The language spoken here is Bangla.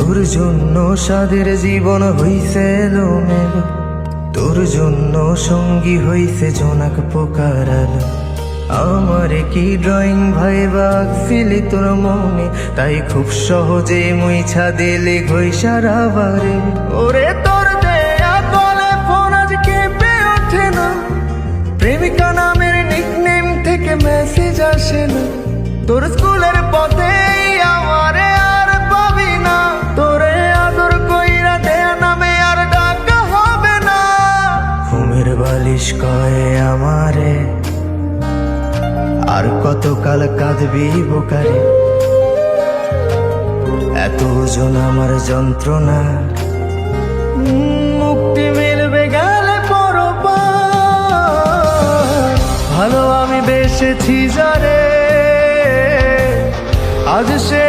তোর জন্য সাদের জীবন হইছে এলোমেলো, তোর জন্য সঙ্গী হইছে জোনাক পোকার আলো। আমারে কি ড্রয়িং ভাইবা আঁকছিলি তোর মনে, তাই খুব সহজে মুইছা দিলি ঘইসারা বারে। ওরে তোর দেয়া কলে ফোন আজ কেঁপে ওঠে না, প্রেমিকা নামের নিকনেম থেকে মেসেজ আসে না। তোর স্কুলের পথে আমারে আর পাবি না, তোরে আদর কইরা দেয়া নামে আর ডাকা হবে না। ঘুমের বালিশ কয়ে আমারে আর কতকাল কাঁদবি বোকারে, এত ওজন আমার যন্ত্রণা মুক্তি মিলবে গেলে পরপার। ভালো আমি বেসেছি যারে, আজ সে